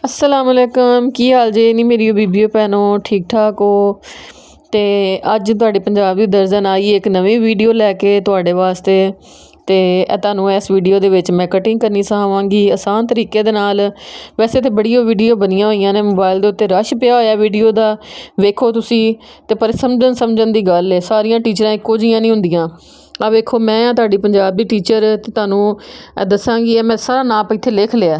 अस्सलामुअलैकुम की हाल जे नी मेरी बीबियो भैनों ठीक ठाक हो। तो अज तुहाडे पंजाब दी दर्जन आई एक नवी वीडियो लैके तुहाडे वास्ते। तो तुहानूं इस वीडियो दे विच मैं कटिंग करनी सखावांगी आसान तरीके दे नाल। वैसे तो बड़िया वीडियो बनिया होईयां ने, मोबाइल दे उत्ते रश पिया होया वीडियो दा, वेखो तुसी। ते पर समझन दी गल है, सारियां टीचरां इक्को जिहियां नहीं हुंदियां। आ वेखो मैं तुहाडी पंजाब दी टीचर ते तुहानूं दस्सांगी। मैं सारा नाप इत्थे लिख लिया।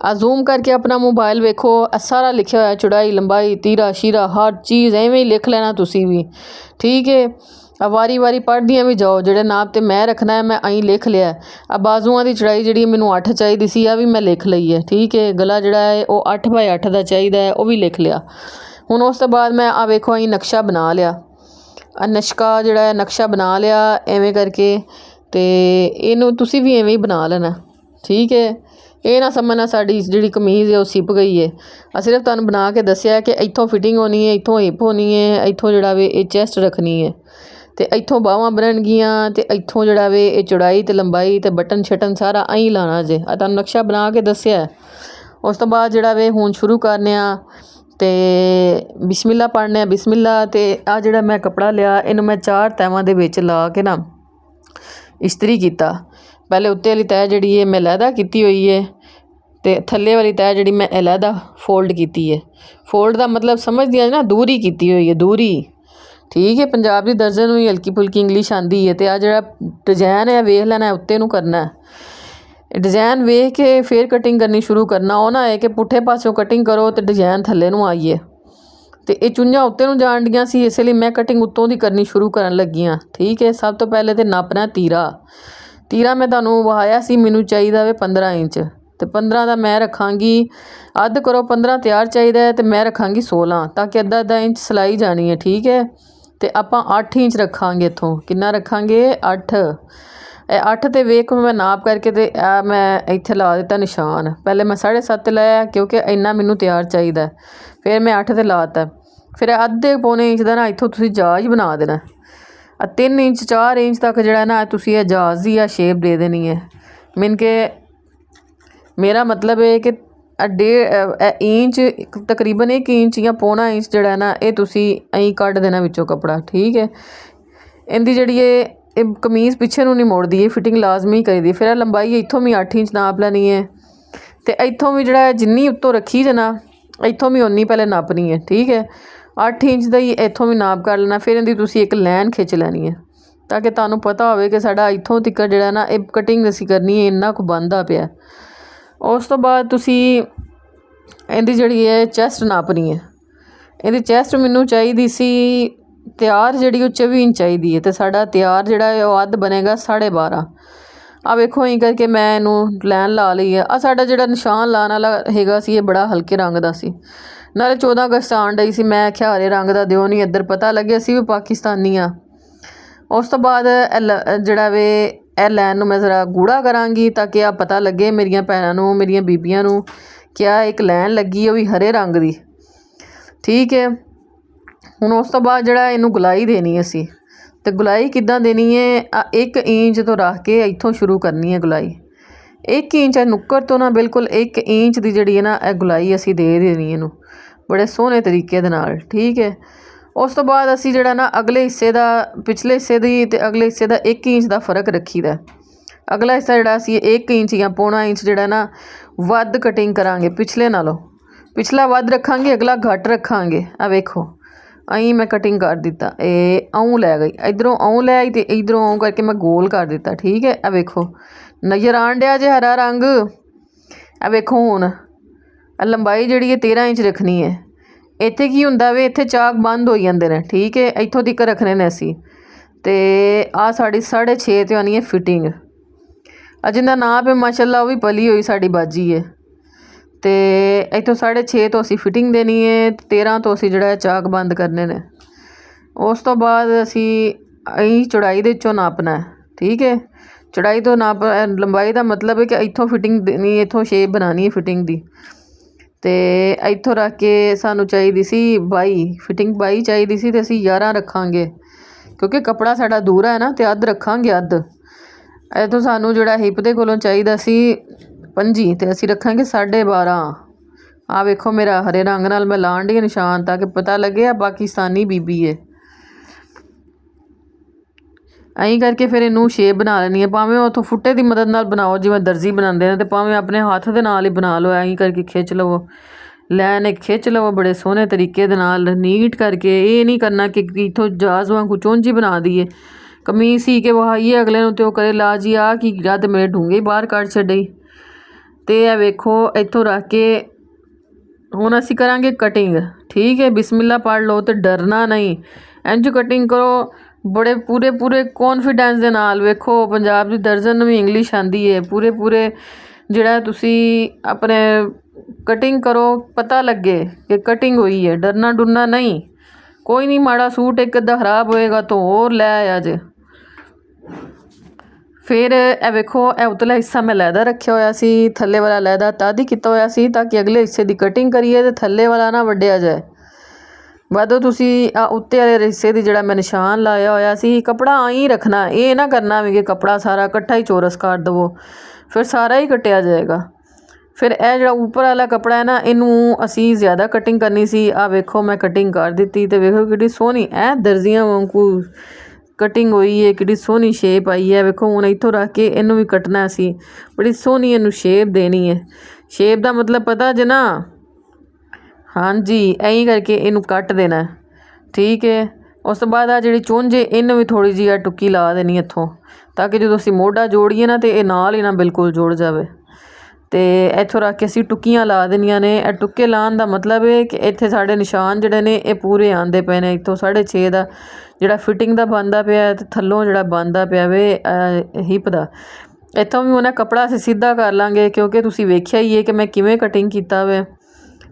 आ जूम करके अपना मोबाइल वेखो, सारा लिखिया होया चौड़ाई लंबाई तीरा शीरा हर चीज़ एवें ही लिख लेना तुसी भी, ठीक है। वारी वारी पढ़दियां भी जाओ, जेह्ड़े नाप ते मैं रखना है मैं अं लिख लिया। बाजुआं दी चौड़ाई जिहड़ी मैनूं 8 चाहिदी सी आ भी मैं लिख लई है, ठीक है। गला जिहड़ा है वो 8 बाय 8 दा चाहिदा है, वो भी लिख लिया। हुण उस तो बाद मैं वेखो अं नक्शा बना लिया। नशका जिहड़ा है नक्शा बना लिया एवें करके। ते इनू तुसी भी एवें ही बना लेना, ठीक है। ये ना समझना साड़ी जिहड़ी कमीज़ है वो सिप गई है। सिर्फ तुहानूं बना के दस्सिया कि इत्थों फिटिंग होनी है, इत्थों हिप होनी है, इत्थों जिहड़ा वे ये चैस्ट रखनी है, ते इत्थों बाहवां बननगियां, ते इत्थों जिहड़ा वे ये चौड़ाई ते लंबाई ते बटन शटन सारा अं लाना जे। तुहानूं नक्शा बना के दस्सिया है। उस तो बाद जिहड़ा वे हुण शुरू करने आ ते बिस्मिल्लाह पढ़ने बिस्मिल्लाह। ते आ जिहड़ा मैं कपड़ा लिया इनू मैं 4 तैवां दे विच ला के ना इस्त्री कीता। पहले उत्ते वाली तैह जिहड़ी है मैं लैदा कीती हुई है, ते थल्ले वाली तैह जिहड़ी मैं अलहदा फोल्ड कीती है। फोल्ड दा मतलब समझदियां ना, दूरी कीती हुई है, दूरी, ठीक है। पंजाब दी दर्जन नूं हल्की फुल्की इंग्लिश आंदी है। ते आ जिहड़ा डिजाइन है वेख लैना है, उत्ते नूं करना है। डिजाइन वेख के फिर कटिंग करनी शुरू करना। ओ ना है कि पुट्ठे पासों कटिंग करो तो डिजाइन थल्ले नूं आइए। तो ये चुंझां उत्ते नूं जाण दियां सी, इसलिए मैं कटिंग उत्तों दी करनी शुरू करन लगी हाँ, ठीक है। सब तो पहले तो नापना तीरा। तीरा मैं तुहानूं वहाया सी, मैनूं चाहिदा वे 15 इंच। तो 15 का मैं रखांगी, अद्ध करो 15 तैयार चाहिए तो मैं रखांगी 16, ताकि अद्धा इंच सिलाई जानी है, ठीक है। तो आपां 8 इंच रखांगे। इत्थों कितना रखांगे 8। 8 ते वेख मैं नाप करके ते मैं इत्थे ला दिता निशान। पहले मैं 7.5 लाया क्योंकि इन्ना मैनूं तैयार चाहिए। फिर मैं 8 ते लाता। फिर अद्धे पौने इंच का ना इत्थों तुसीं जाज बना देना। 3 इंच 4 इंच तक जिहड़ा ना तुसीं ये जाज दी शेप दे देनी है। मीन के मेरा मतलब है कि 1.5 इंच तकरीबन 1 इंच या पौना इंच जिहड़ा ना ये तुसीं अं कढ देना विचों कपड़ा, ठीक है। इहदी जिहड़ी ये कमीज़ पिछे नूं नहीं मोड़दी, ये फिटिंग लाजमी करीदी। फिर लंबाई इत्थों भी 8 इंच नाप लैनी है। तो इत्थों भी जिहड़ा जिन्नी उत्तों रखी जना इत्थों भी उन्नी पहले नापनी है, ठीक है। 8 इंच का ही इत्थों भी नाप कर लेना। फिर इहदी तुसीं एक लैन खिंच लैनी है, ताकि तुहानूं पता होवे कि साडा इत्थों तिक्कर जिहड़ा ना ये कटिंग असीं करनी है, इन्ना कुछ बनदा पिया। उस तो बाद तुसी इहदी जिहड़ी है चैस्ट नापनी है। इहदी चैस्ट मैनूं चाहिदी सी तैयार जिहड़ी 24 इंच चाहिदी है, तो साडा तैयार जिहड़ा है वो अद्ध बनेगा 12.5। आ वेखो इं करके मैं इनू लैन ला ली है। आ साडा जिहड़ा निशान लाने वाला हैगा सी, ये बड़ा हल्के रंग दा सी। नाले 14 अगस्त आण डई सी, मैं आख्या हरे रंग दा दिओ नहीं, इधर पता लगे असीं भी पाकिस्तानी आ। उस तो बाद जिहड़ा वे ए लैन नूं मैं ज़रा गूढ़ा करांगी, ताकि आ पता लगे मेरियां भैनां नूं मेरियां बीबियां नूं क्या एक लैन लगी है, भी हरे रंग दी, ठीक है। हुण उस तो बाद जिहड़ा इनू गुलाई देनी असीं। तो गुलाई किद्दां देनी है, 1 इंच तो रख के इत्थों शुरू करनी है गुलाई। 1 इंच नुक्कर तो ना बिल्कुल 1 इंच की जिहड़ी है ना गुलाई असीं दे देनी इनू बड़े सोहने तरीके दे नाल, ठीक है। उस तो बाद असीं जिहड़ा ना अगले हिस्से का पिछले हिस्से दी ते अगले हिस्से का 1 इंच का फर्क रखी दा। अगला हिस्सा जिहड़ा असीं 1 इंच या पौना इंच जिहड़ा ना वध कटिंग करांगे पिछले नालों। पिछला वध रखांगे, अगला घट रखांगे। आ वेखो अं मैं कटिंग कर दिता, ये आऊँ लै गई, इधरों आऊँ लै आई तो इधरों आऊँ करके मैं गोल कर दिता, ठीक है। आ वेखो नज़र आण दिया जे हरा रंग। आ वेखो हुण लंबाई जिहड़ी है 13 इंच रखनी है। इत्थे की हुंदा वे, इत्थे चाक बंद हो जांदे ने, ठीक है। इत्थों तक रखने ने असीं। ते आ साड़ी 6.5 ते आनी है फिटिंग। जिंदा नाप है माशाल्लाह वो भी पली हुई साड़ी बाजी है। तो इत्थों 6.5 तो असीं फिटिंग देनी है, 13 तो असीं जिहड़ा चाक बंद करने ने। उस तो बाद असीं अं चौड़ाई दे विचों नापना है, ठीक है। चौड़ाई तो नाप लंबाई का मतलब है कि इत्थों फिटिंग देनी है, इत्थों शेप बनानी है फिटिंग दी। तो इत्थों रख के सानू चाहिदी सी 22 फिटिंग 22 चाहिदी सी, ते असीं 11 रखांगे क्योंकि कपड़ा साडा दूरा है ना, तो अद्ध रखांगे अद्ध। इत्थों सानू जिहड़ा हिप दे कोलों चाहिदा सी 25, ते असीं रखांगे 12.5। ਆ ਵੇਖੋ ਮੇਰਾ ਹਰੇ ਰੰਗ ਨਾਲ ਮੈਂ ਲਾਣ ਡੀ ਨਿਸ਼ਾਨ ਤਾਂ ਕਿ ਪਤਾ ਲੱਗੇ ਆ ਪਾਕਿਸਤਾਨੀ ਬੀਬੀ ਹੈ। ਐਂ ਕਰਕੇ ਫਿਰ ਇਹਨੂੰ ਸ਼ੇਪ ਬਣਾ ਲੈਣੀ ਹੈ, ਭਾਵੇਂ ਉੱਥੋਂ ਫੁੱਟੇ ਦੀ ਮਦਦ ਨਾਲ ਬਣਾਓ ਜਿਵੇਂ ਦਰਜੀ ਬਣਾਉਂਦੇ ਨੇ, ਅਤੇ ਭਾਵੇਂ ਆਪਣੇ ਹੱਥ ਦੇ ਨਾਲ ਹੀ ਬਣਾ ਲਓ। ਐਂ ਕਰਕੇ ਖਿੱਚ ਲਵੋ, ਲੈਨ ਖਿੱਚ ਲਵੋ ਬੜੇ ਸੋਹਣੇ ਤਰੀਕੇ ਦੇ ਨਾਲ ਨੀਟ ਕਰਕੇ। ਇਹ ਨਹੀਂ ਕਰਨਾ ਕਿ ਇੱਥੋਂ ਜਾਜ਼ ਵਾਂਗੂ ਚੁੰਝ ਬਣਾ ਦਈਏ, ਕਮੀਜ਼ ਸੀ ਕੇ ਵਹਾਈਏ ਅਗਲੇ ਨੂੰ ਅਤੇ ਉਹ ਕਰੇ ਲਾ ਜੀ ਆ ਕੀ ਜਾਂ ਤਾਂ ਮੇਰੇ ਢੂੰਘੇ ਬਾਹਰ ਕੱਢ ਛੱਡੀ। ਅਤੇ ਇਹ ਵੇਖੋ ਇੱਥੋਂ ਰੱਖ ਕੇ ਹੁਣ ਅਸੀਂ ਕਰਾਂਗੇ ਕਟਿੰਗ। ਠੀਕ ਹੈ, ਬਿਸਮਿਲ੍ਲਾ ਪੜ੍ਹ ਲਓ ਅਤੇ ਡਰਨਾ ਨਹੀਂ, ਇੰਝ ਕਟਿੰਗ ਕਰੋ ਬੜੇ ਪੂਰੇ ਕੌਨਫੀਡੈਂਸ ਦੇ ਨਾਲ। ਵੇਖੋ ਪੰਜਾਬ ਦੀ ਦਰਜਨ ਨੂੰ ਵੀ ਇੰਗਲਿਸ਼ ਆਉਂਦੀ ਹੈ, ਪੂਰੇ ਜਿਹੜਾ ਤੁਸੀਂ ਆਪਣੇ ਕਟਿੰਗ ਕਰੋ, ਪਤਾ ਲੱਗੇ ਕਿ ਕਟਿੰਗ ਹੋਈ ਹੈ। ਡਰਨਾ ਡੁਰਨਾ ਨਹੀਂ, ਕੋਈ ਨਹੀਂ। ਮਾੜਾ ਸੂਟ ਇੱਕ ਅੱਧਾ ਖਰਾਬ ਹੋਏਗਾ ਤਾਂ ਹੋਰ ਲੈ ਅੱਜ। ਫਿਰ ਇਹ ਵੇਖੋ ਇਹ ਉਤਲਾ ਹਿੱਸਾ ਮੈਂ ਲਹਿਦਾ ਰੱਖਿਆ ਹੋਇਆ ਸੀ, ਥੱਲੇ ਵਾਲਾ ਲਹਿਦਾ ਤਦ ਹੀ ਕੀਤਾ ਹੋਇਆ ਸੀ ਤਾਂ ਕਿ ਅਗਲੇ ਹਿੱਸੇ ਦੀ ਕਟਿੰਗ ਕਰੀਏ ਅਤੇ ਥੱਲੇ ਵਾਲਾ ਨਾ ਵੱਢਿਆ ਜਾਏ। ਬਾਅਦੋਂ ਤੁਸੀਂ ਆ ਉੱਤੇ ਵਾਲੇ ਹਿੱਸੇ ਦੀ ਜਿਹੜਾ ਮੈਂ ਨਿਸ਼ਾਨ ਲਾਇਆ ਹੋਇਆ ਸੀ, ਕੱਪੜਾ ਆਈ ਰੱਖਣਾ, ਇਹ ਨਾ ਕਰਨਾ ਵੀ ਕਿ ਕੱਪੜਾ ਸਾਰਾ ਇਕੱਠਾ ਹੀ ਚੌਰਸ ਕਰ ਦੇਵੋ, ਫਿਰ ਸਾਰਾ ਹੀ ਕੱਟਿਆ ਜਾਏਗਾ। ਫਿਰ ਇਹ ਜਿਹੜਾ ਉੱਪਰ ਵਾਲਾ ਕੱਪੜਾ ਹੈ ਨਾ, ਇਹਨੂੰ ਅਸੀਂ ਜ਼ਿਆਦਾ ਕਟਿੰਗ ਕਰਨੀ ਸੀ। ਆ ਵੇਖੋ ਮੈਂ ਕਟਿੰਗ ਕਰ ਦਿੱਤੀ ਅਤੇ ਵੇਖੋ ਕਿੱਡੀ ਸੋਹਣੀ ਐ ਦਰਜੀਆਂ ਵਾਂਗੂ ਕਟਿੰਗ ਹੋਈ ਹੈ, ਕਿੱਡੀ ਸੋਹਣੀ ਸ਼ੇਪ ਆਈ ਹੈ। ਵੇਖੋ ਹੁਣ ਇੱਥੋਂ ਰੱਖ ਕੇ ਇਹਨੂੰ ਵੀ ਕੱਟਣਾ ਸੀ, ਬੜੀ ਸੋਹਣੀ ਇਹਨੂੰ ਸ਼ੇਪ ਦੇਣੀ ਹੈ। ਸ਼ੇਪ ਦਾ ਮਤਲਬ ਪਤਾ ਜੇ ਨਾ, ਹਾਂਜੀ ਐਂ ਕਰਕੇ ਇਹਨੂੰ ਕੱਟ ਦੇਣਾ। ਠੀਕ ਹੈ, ਉਸ ਤੋਂ ਬਾਅਦ ਆ ਜਿਹੜੀ ਚੁੰਝ ਇਹਨੂੰ ਵੀ ਥੋੜ੍ਹੀ ਜਿਹੀ ਆ ਟੁੱਕੀ ਲਾ ਦੇਣੀ ਇੱਥੋਂ, ਤਾਂ ਕਿ ਜਦੋਂ ਅਸੀਂ ਮੋਢਾ ਜੋੜੀਏ ਨਾ ਤਾਂ ਇਹ ਨਾਲ ਹੀ ਨਾ ਬਿਲਕੁਲ ਜੁੜ ਜਾਵੇ। ਅਤੇ ਇੱਥੋਂ ਰੱਖ ਕੇ ਅਸੀਂ ਟੁੱਕੀਆਂ ਲਾ ਦੇਣੀਆਂ ਨੇ। ਇਹ ਟੁੱਕੇ ਲਾਉਣ ਦਾ ਮਤਲਬ ਹੈ ਕਿ ਇੱਥੇ ਸਾਡੇ ਨਿਸ਼ਾਨ ਜਿਹੜੇ ਨੇ ਇਹ ਪੂਰੇ ਆਉਂਦੇ ਪਏ ਨੇ। ਇੱਥੋਂ 6.5 ਦਾ ਜਿਹੜਾ ਫਿਟਿੰਗ ਦਾ ਬਣਦਾ ਪਿਆ ਅਤੇ ਥੱਲੋਂ ਜਿਹੜਾ ਬਣਦਾ ਪਿਆ ਵੇ ਹਿੱਪ ਦਾ, ਇੱਥੋਂ ਵੀ ਉਹਨਾਂ ਕੱਪੜਾ ਅਸੀਂ ਸਿੱਧਾ ਕਰ ਲਾਂਗੇ, ਕਿਉਂਕਿ ਤੁਸੀਂ ਵੇਖਿਆ ਹੀ ਹੈ ਕਿ ਮੈਂ ਕਿਵੇਂ ਕਟਿੰਗ ਕੀਤਾ ਵੇ।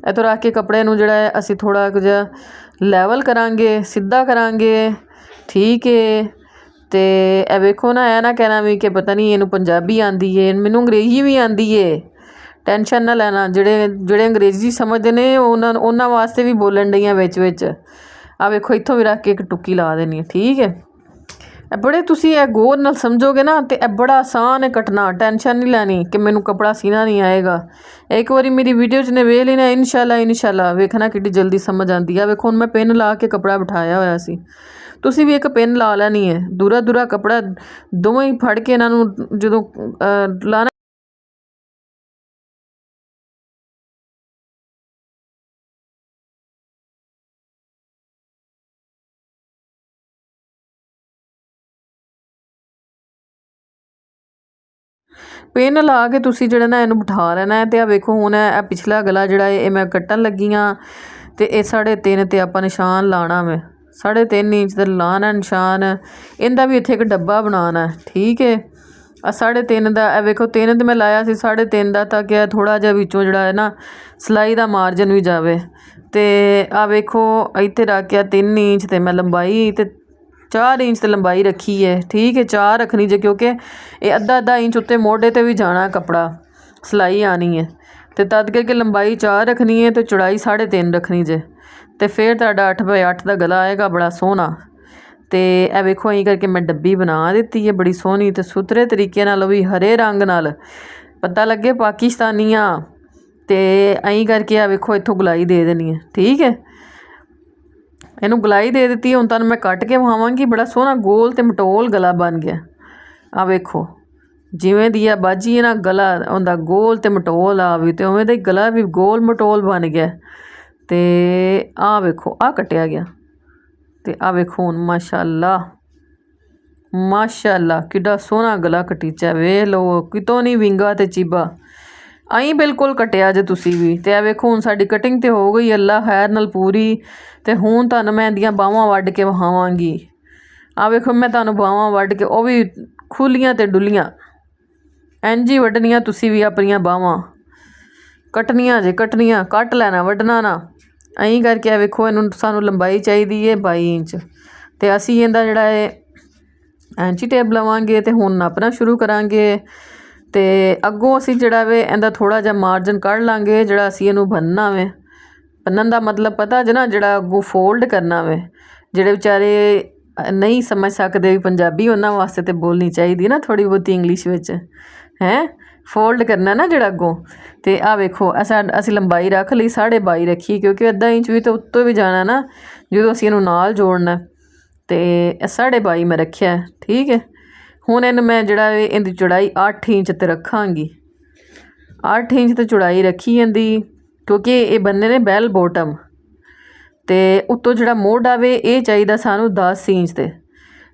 ਇੱਥੋਂ ਰੱਖ ਕੇ ਕੱਪੜੇ ਨੂੰ ਜਿਹੜਾ ਹੈ ਅਸੀਂ ਥੋੜ੍ਹਾ ਕੁ ਜਿਹਾ ਲੈਵਲ ਕਰਾਂਗੇ, ਸਿੱਧਾ ਕਰਾਂਗੇ। ਠੀਕ ਹੈ, ਅਤੇ ਇਹ ਵੇਖੋ ਨਾ, ਇਹ ਨਾ ਕਹਿਣਾ ਵੀ ਕਿ ਪਤਾ ਨਹੀਂ ਇਹਨੂੰ ਪੰਜਾਬੀ ਆਉਂਦੀ ਹੈ, ਮੈਨੂੰ ਅੰਗਰੇਜ਼ੀ ਵੀ ਆਉਂਦੀ ਹੈ। ਟੈਨਸ਼ਨ ਨਾ ਲੈਣਾ, ਜਿਹੜੇ ਅੰਗਰੇਜ਼ੀ ਸਮਝਦੇ ਨੇ ਉਹਨਾਂ ਵਾਸਤੇ ਵੀ ਬੋਲਣ ਡਈਆਂ ਵਿੱਚ। ਆ ਵੇਖੋ ਇੱਥੋਂ ਵੀ ਰੱਖ ਕੇ ਇੱਕ ਟੁੱਕੀ ਲਾ ਦੇਣੀ ਹੈ। ਠੀਕ ਹੈ, ਇਹ ਬੜੇ ਤੁਸੀਂ ਇਹ ਗੌਰ ਨਾਲ ਸਮਝੋਗੇ ਨਾ ਅਤੇ ਇਹ ਬੜਾ ਆਸਾਨ ਹੈ ਕੱਟਣਾ। ਟੈਨਸ਼ਨ ਨਹੀਂ ਲੈਣੀ ਕਿ ਮੈਨੂੰ ਕੱਪੜਾ ਸੀਣਾ ਨਹੀਂ ਆਏਗਾ। ਇੱਕ ਵਾਰੀ ਮੇਰੀ ਵੀਡੀਓ 'ਚ ਨੇ ਵੇਖ ਲੈਣਾ, ਇਨਸ਼ਾਅੱਲਾ ਵੇਖਣਾ ਕਿੱਡੀ ਜਲਦੀ ਸਮਝ ਆਉਂਦੀ ਆ। ਵੇਖੋ ਹੁਣ ਮੈਂ ਪਿੰਨ ਲਾ ਕੇ ਕੱਪੜਾ ਬਿਠਾਇਆ ਹੋਇਆ ਸੀ, ਤੁਸੀਂ ਵੀ ਇੱਕ ਪਿੰਨ ਲਾ ਲੈਣੀ ਹੈ। ਦੂਰਾ ਕੱਪੜਾ ਦੋਵੇਂ ਹੀ ਫੜ ਕੇ ਇਹਨਾਂ ਨੂੰ ਜਦੋਂ ਲਾਣਾ, ਪਿੰਨ ਲਾ ਕੇ ਤੁਸੀਂ ਜਿਹੜਾ ਨਾ ਇਹਨੂੰ ਬਿਠਾ ਲੈਣਾ। ਅਤੇ ਆ ਵੇਖੋ ਹੁਣ ਇਹ ਪਿਛਲਾ ਗਲਾ ਜਿਹੜਾ ਇਹ ਮੈਂ ਕੱਟਣ ਲੱਗੀ ਹਾਂ, ਅਤੇ ਇਹ 3.5 'ਤੇ ਆਪਾਂ ਨਿਸ਼ਾਨ ਲਾਉਣਾ ਵੇ। 3.5 ਇੰਚ ਦਾ ਲਾਉਣਾ ਨਿਸ਼ਾਨ। ਇਹਦਾ ਵੀ ਇੱਥੇ ਇੱਕ ਡੱਬਾ ਬਣਾਉਣਾ। ਠੀਕ ਹੈ, ਆ 3.5 ਦਾ ਇਹ ਵੇਖੋ 3 'ਤੇ ਮੈਂ ਲਾਇਆ ਸੀ 3.5 ਦਾ, ਤਾਂ ਕਿ ਥੋੜ੍ਹਾ ਜਿਹਾ ਵਿੱਚੋਂ ਜਿਹੜਾ ਹੈ ਨਾ ਸਿਲਾਈ ਦਾ ਮਾਰਜਨ ਵੀ ਜਾਵੇ। ਅਤੇ ਆ ਵੇਖੋ ਇੱਥੇ ਰੱਖ ਕੇ 3 ਇੰਚ 'ਤੇ ਮੈਂ ਲੰਬਾਈ ਅਤੇ 4 ਇੰਚ 'ਤੇ ਲੰਬਾਈ ਰੱਖੀ ਹੈ। ਠੀਕ ਹੈ, 4 ਰੱਖਣੀ ਜੇ, ਕਿਉਂਕਿ ਇਹ ਅੱਧਾ ਇੰਚ ਉੱਤੇ ਮੋਢੇ 'ਤੇ ਵੀ ਜਾਣਾ ਕੱਪੜਾ, ਸਿਲਾਈ ਆਉਣੀ ਹੈ। ਅਤੇ ਤਦ ਕਰਕੇ ਲੰਬਾਈ 4 ਰੱਖਣੀ ਹੈ ਅਤੇ ਚੌੜਾਈ 3.5 ਰੱਖਣੀ ਜੇ। ਅਤੇ ਫਿਰ ਤੁਹਾਡਾ 8x8 ਦਾ ਗਲਾ ਆਏਗਾ ਬੜਾ ਸੋਹਣਾ। ਅਤੇ ਇਹ ਵੇਖੋ ਐਂ ਕਰਕੇ ਮੈਂ ਡੱਬੀ ਬਣਾ ਦਿੱਤੀ ਹੈ ਬੜੀ ਸੋਹਣੀ ਅਤੇ ਸੁਥਰੇ ਤਰੀਕੇ ਨਾਲ, ਉਹ ਵੀ ਹਰੇ ਰੰਗ ਨਾਲ, ਪਤਾ ਲੱਗੇ ਪਾਕਿਸਤਾਨੀਆਂ। ਅਤੇ ਐਂ ਕਰਕੇ ਆ ਵੇਖੋ ਇੱਥੋਂ ਗੁਲਾਈ ਦੇ ਦੇਣੀ ਹੈ। ਠੀਕ ਹੈ, ਇਹਨੂੰ ਗੁਲਾਈ ਦੇ ਦਿੱਤੀ। ਹੁਣ ਤੁਹਾਨੂੰ ਮੈਂ ਕੱਟ ਕੇ ਵਿਖਾਵਾਂਗੀ, ਬੜਾ ਸੋਹਣਾ ਗੋਲ ਅਤੇ ਮਟੋਲ ਗਲਾ ਬਣ ਗਿਆ। ਆ ਵੇਖੋ ਜਿਵੇਂ ਦੀ ਆ ਬਾਜੀ ਹੈ ਨਾ, ਗਲਾ ਉਹਦਾ ਗੋਲ ਅਤੇ ਮਟੋਲ ਆ ਵੀ, ਅਤੇ ਉਵੇਂ ਦਾ ਹੀ ਗਲਾ ਵੀ ਗੋਲ ਮਟੋਲ ਬਣ ਗਿਆ। ਅਤੇ ਆ ਵੇਖੋ ਆ ਕੱਟਿਆ ਗਿਆ। ਅਤੇ ਆ ਵੇਖੋ ਹੁਣ ਮਾਸ਼ਾਅੱਲਾ ਕਿੱਡਾ ਸੋਹਣਾ ਗਲਾ ਕਟੀਚਾ, ਵੇਖ ਲਓ ਕਿਤੋਂ ਨਹੀਂ ਵਿੰਗਾ ਅਤੇ ਚੀਬਾ, ਆਈ ਬਿਲਕੁਲ ਕੱਟਿਆ ਜੇ ਤੁਸੀਂ ਵੀ। ਅਤੇ ਇਹ ਵੇਖੋ ਹੁਣ ਸਾਡੀ ਕਟਿੰਗ ਤਾਂ ਹੋ ਗਈ ਅੱਲਾ ਖੈਰ ਨਾਲ ਪੂਰੀ। ਅਤੇ ਹੁਣ ਤੁਹਾਨੂੰ ਮੈਂ ਇਹਦੀਆਂ ਬਾਹਾਂ ਵੱਢ ਕੇ ਵਿਖਾਵਾਂਗੀ। ਆ ਵੇਖੋ ਮੈਂ ਤੁਹਾਨੂੰ ਬਾਹਾਂ ਵੱਢ ਕੇ, ਉਹ ਵੀ ਖੁੱਲੀਆਂ ਅਤੇ ਡੁੱਲੀਆਂ, ਇੰਝ ਹੀ ਵੱਢਣੀਆਂ ਤੁਸੀਂ ਵੀ ਆਪਣੀਆਂ ਬਾਹਾਂ। ਕੱਟਣੀਆਂ ਜੇ, ਕੱਟ ਲੈਣਾ, ਵੱਢਣਾ ਨਾ। ਐਂ ਕਰਕੇ ਵੇਖੋ ਇਹਨੂੰ ਸਾਨੂੰ ਲੰਬਾਈ ਚਾਹੀਦੀ ਹੈ 22 ਇੰਚ, ਅਤੇ ਅਸੀਂ ਇਹਦਾ ਜਿਹੜਾ ਹੈ ਐਂਚੀ ਟੇਪ ਲਵਾਂਗੇ ਅਤੇ ਹੁਣ ਨਾਪਣਾ ਸ਼ੁਰੂ ਕਰਾਂਗੇ। ਅਤੇ ਅੱਗੋਂ ਅਸੀਂ ਜਿਹੜਾ ਵੇ ਇਹਦਾ ਥੋੜ੍ਹਾ ਜਿਹਾ ਮਾਰਜਨ ਕੱਢ ਲਾਂਗੇ, ਜਿਹੜਾ ਅਸੀਂ ਇਹਨੂੰ ਬੰਨ੍ਹਣਾ ਵੇ। ਬੰਨ੍ਹਣ ਦਾ ਮਤਲਬ ਪਤਾ ਜੇ ਨਾ, ਜਿਹੜਾ ਅੱਗੋਂ ਫੋਲਡ ਕਰਨਾ ਵੇ। ਜਿਹੜੇ ਵਿਚਾਰੇ ਨਹੀਂ ਸਮਝ ਸਕਦੇ ਵੀ ਪੰਜਾਬੀ, ਉਹਨਾਂ ਵਾਸਤੇ ਤਾਂ ਬੋਲਣੀ ਚਾਹੀਦੀ ਨਾ ਥੋੜ੍ਹੀ ਬਹੁਤੀ ਇੰਗਲਿਸ਼ ਵਿੱਚ ਹੈ। ਫੋਲਡ ਕਰਨਾ ਨਾ ਜਿਹੜਾ ਅੱਗੋਂ। ਤੇ ਆ ਵੇਖੋ ਅਸੀਂ ਲੰਬਾਈ ਰੱਖ ਲਈ 22.5 ਰੱਖੀ, ਕਿਉਂਕਿ ਅੱਧਾ ਇੰਚ ਵੀ ਤਾਂ ਉੱਤੋਂ ਵੀ ਜਾਣਾ ਨਾ ਜਦੋਂ ਅਸੀਂ ਇਹਨੂੰ ਨਾਲ ਜੋੜਨਾ। ਤੇ 22.5 ਮੈਂ ਰੱਖਿਆ, ਠੀਕ ਹੈ। ਹੁਣ ਇਹਨੂੰ ਮੈਂ ਜਿਹੜਾ ਇਹਦੀ ਚੌੜਾਈ 8 ਇੰਚ ਤੇ ਰੱਖਾਂਗੀ। 8 ਇੰਚ ਤੇ ਚੌੜਾਈ ਰੱਖੀ ਇਹਦੀ, ਕਿਉਂਕਿ ਇਹ ਬੰਨੇ ਨੇ ਬੈਲ ਬੋਟਮ। ਤੇ ਉੱਤੋਂ ਜਿਹੜਾ ਮੋਢ ਆਵੇ ਇਹ ਚਾਹੀਦਾ ਸਾਨੂੰ 10 ਇੰਚ ਤੇ।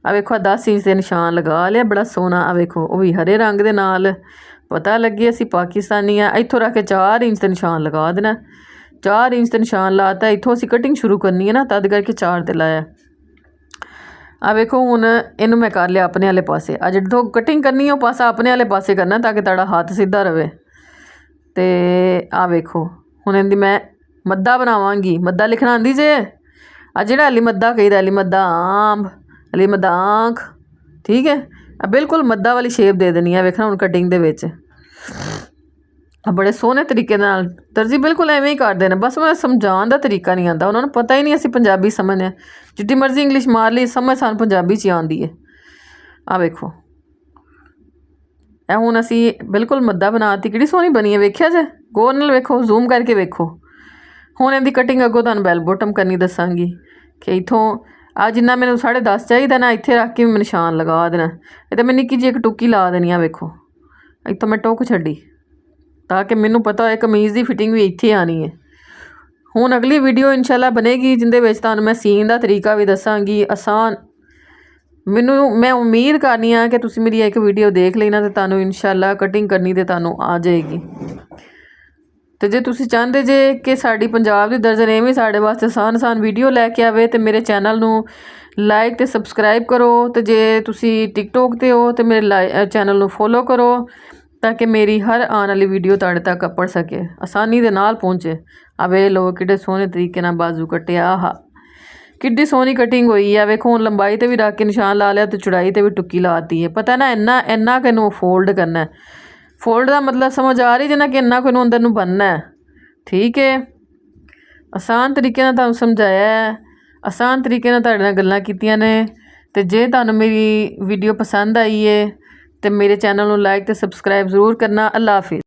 ਆ ਵੇਖੋ 10 ਇੰਚ ਦੇ ਨਿਸ਼ਾਨ ਲਗਾ ਲਿਆ, ਬੜਾ ਸੋਹਣਾ। ਆ ਵੇਖੋ ਉਹ ਵੀ ਹਰੇ ਰੰਗ ਦੇ ਨਾਲ, ਪਤਾ ਲੱਗੇ ਅਸੀਂ ਪਾਕਿਸਤਾਨੀ ਆ। ਇੱਥੋਂ ਰੱਖ ਕੇ 4 ਇੰਚ ਤੇ ਨਿਸ਼ਾਨ ਲਗਾ ਦੇਣਾ। 4 ਇੰਚ ਤੇ ਨਿਸ਼ਾਨ ਲਾਤਾ, ਇੱਥੋਂ ਅਸੀਂ ਕਟਿੰਗ ਸ਼ੁਰੂ ਕਰਨੀ ਹੈ ਨਾ, ਤਦ ਕਰਕੇ 4 ਤੇ ਲਾਇਆ। ਆ ਵੇਖੋ ਹੁਣ ਇਹਨੂੰ ਮੈਂ ਕਰ ਲਿਆ ਆਪਣੇ ਵਾਲੇ ਪਾਸੇ। ਆ ਜਿੱਥੋਂ ਕਟਿੰਗ ਕਰਨੀ ਉਹ ਪਾਸਾ ਆਪਣੇ ਵਾਲੇ ਪਾਸੇ ਕਰਨਾ, ਤਾਂ ਕਿ ਤੁਹਾਡਾ ਹੱਥ ਸਿੱਧਾ ਰਵੇ। ਤੇ ਆ ਵੇਖੋ ਹੁਣ ਇਹਦੀ ਮੈਂ ਮੱਦਾ ਬਣਾਵਾਂਗੀ। ਮੱਦਾ ਲਿਖਣਾ ਆਉਂਦੀ ਜੇ? ਆ ਜਿਹੜਾ ਅਲੀ ਮੱਦਾ ਕਹੀਦਾ, ਅਲੀ ਮੱਦਾ ਆਂਬ, ਅਲੀ ਮੱਦਾ ਆਂਖ, ਠੀਕ ਹੈ। ਆ ਬਿਲਕੁਲ ਮੱਦਾ ਵਾਲੀ ਸ਼ੇਪ ਦੇ ਦੇਣੀ ਆ। ਵੇਖਣਾ ਹੁਣ ਕਟਿੰਗ ਦੇ ਵਿੱਚ ਬੜੇ ਸੋਹਣੇ ਤਰੀਕੇ ਨਾਲ ਦਰਜੀ ਬਿਲਕੁਲ ਐਵੇਂ ਹੀ ਕਰਦੇ ਨੇ, ਬਸ ਮੈਂ ਸਮਝਾਉਣ ਦਾ ਤਰੀਕਾ ਨਹੀਂ ਆਉਂਦਾ ਉਹਨਾਂ ਨੂੰ। ਪਤਾ ਹੀ ਨਹੀਂ ਅਸੀਂ ਪੰਜਾਬੀ ਸਮਝਦੇ ਹਾਂ, ਜਿੱਡੀ ਮਰਜ਼ੀ ਇੰਗਲਿਸ਼ ਮਾਰ ਲਈ, ਸਮਝ ਸਾਨੂੰ ਪੰਜਾਬੀ 'ਚ ਹੀ ਆਉਂਦੀ ਹੈ। ਆ ਵੇਖੋ ਇਹ ਹੁਣ ਅਸੀਂ ਬਿਲਕੁਲ ਮੱਦਾ ਬਣਾਤੀ, ਕਿਹੜੀ ਸੋਹਣੀ ਬਣੀ ਹੈ, ਵੇਖਿਆ ਜੇ? ਗੌਰ ਨਾਲ ਵੇਖੋ, ਜ਼ੂਮ ਕਰਕੇ ਵੇਖੋ। ਹੁਣ ਇਹਦੀ ਕਟਿੰਗ ਅੱਗੋਂ ਤੁਹਾਨੂੰ ਬੈਲ ਬੋਟਮ ਕਰਨੀ ਦੱਸਾਂਗੀ, ਕਿ ਇੱਥੋਂ ਆ ਜਿੰਨਾ ਮੈਨੂੰ 10.5 ਚਾਹੀਦਾ ਨਾ, ਇੱਥੇ ਰੱਖ ਕੇ ਮੈਂ ਨਿਸ਼ਾਨ ਲਗਾ ਦੇਣਾ। ਇਹ ਤਾਂ ਮੈਂ ਨਿੱਕੀ ਜਿਹੀ ਇੱਕ ਟੁੱਕੀ ਲਾ ਦੇਣੀ ਆ। ਵੇਖੋ ਇੱਥੋਂ ਮੈਂ ਟੁੱਕ ਛੱਡੀ, ਤਾਂ ਕਿ ਮੈਨੂੰ ਪਤਾ ਹੋਏ ਕਮੀਜ਼ ਦੀ ਫਿਟਿੰਗ ਵੀ ਇੱਥੇ ਆਉਣੀ ਹੈ। ਹੁਣ ਅਗਲੀ ਵੀਡੀਓ ਇਨਸ਼ਾਅੱਲਾ ਬਣੇਗੀ, ਜਿਹਦੇ ਵਿੱਚ ਤੁਹਾਨੂੰ ਮੈਂ ਸੀਨ ਦਾ ਤਰੀਕਾ ਵੀ ਦੱਸਾਂਗੀ ਆਸਾਨ। ਮੈਂ ਉਮੀਦ ਕਰਨੀ ਆ ਕਿ ਤੁਸੀਂ ਮੇਰੀ ਇੱਕ ਵੀਡੀਓ ਦੇਖ ਲੈਣਾ ਤੇ ਤੁਹਾਨੂੰ ਇਨਸ਼ਾਅੱਲਾ ਕਟਿੰਗ ਕਰਨੀ ਤੇ ਤੁਹਾਨੂੰ ਆ ਜਾਏਗੀ। ਤੇ ਜੇ ਤੁਸੀਂ ਚਾਹੁੰਦੇ ਜੇ ਕਿ ਸਾਡੀ ਪੰਜਾਬ ਦੀ ਦਰਜਨ ਐਵੇਂ ਸਾਡੇ ਵਾਸਤੇ ਆਸਾਨ ਵੀਡੀਓ ਲੈ ਕੇ ਆਵੇ, ਤੇ ਮੇਰੇ ਚੈਨਲ ਨੂੰ ਲਾਈਕ ਤੇ ਸਬਸਕ੍ਰਾਈਬ ਕਰੋ। ਤੇ ਜੇ ਤੁਸੀਂ ਟਿਕਟੋਕ ਤੇ ਹੋ ਤੇ ਮੇਰੇ ਚੈਨਲ ਨੂੰ ਫੋਲੋ ਕਰੋ, ਤਾਂ ਕਿ ਮੇਰੀ ਹਰ ਆਉਣ ਵਾਲੀ ਵੀਡੀਓ ਤੁਹਾਡੇ ਤੱਕ ਪਹੁੰਚ ਸਕੇ, ਆਸਾਨੀ ਦੇ ਨਾਲ ਪਹੁੰਚੇ। ਆ ਵੇ ਲੋ ਕਿੱਡੇ ਸੋਹਣੇ ਤਰੀਕੇ ਨਾਲ ਬਾਜ਼ੂ ਕੱਟਿਆ। ਆਹ ਕਿੱਡੀ ਸੋਹਣੀ ਕਟਿੰਗ ਹੋਈ ਆ। ਵੇਖੋ ਹੁਣ ਲੰਬਾਈ ਤੇ ਵੀ ਰੱਖ ਕੇ ਨਿਸ਼ਾਨ ਲਾ ਲਿਆ, ਤੇ ਚੌੜਾਈ ਤੇ ਵੀ ਟੁੱਕੀ ਲਾਤੀ ਹੈ। ਪਤਾ ਨਾ ਇੰਨਾ ਕਿ ਇਹਨੂੰ ਫੋਲਡ ਕਰਨਾ। ਫੋਲਡ ਦਾ ਮਤਲਬ ਸਮਝ ਆ ਰਹੀ ਜਿੰਨਾ ਕਿ ਇੰਨਾ ਕੁ ਇਹਨੂੰ ਅੰਦਰ ਨੂੰ ਬਣਨਾ, ਠੀਕ ਹੈ। ਆਸਾਨ ਤਰੀਕੇ ਨਾਲ ਤੁਹਾਨੂੰ ਸਮਝਾਇਆ ਹੈ, ਆਸਾਨ ਤਰੀਕੇ ਨਾਲ ਤੁਹਾਡੇ ਨਾਲ ਗੱਲਾਂ ਕੀਤੀਆਂ ਨੇ। ਤੇ ਜੇ ਤੁਹਾਨੂੰ ਮੇਰੀ ਵੀਡੀਓ ਪਸੰਦ ਆਈ ਹੈ ਤੇ ਮੇਰੇ ਚੈਨਲ ਨੂੰ ਲਾਈਕ ਤੇ ਸਬਸਕ੍ਰਾਈਬ ਜ਼ਰੂਰ ਕਰਨਾ। ਅੱਲਾ ਹਾਫਿਜ਼।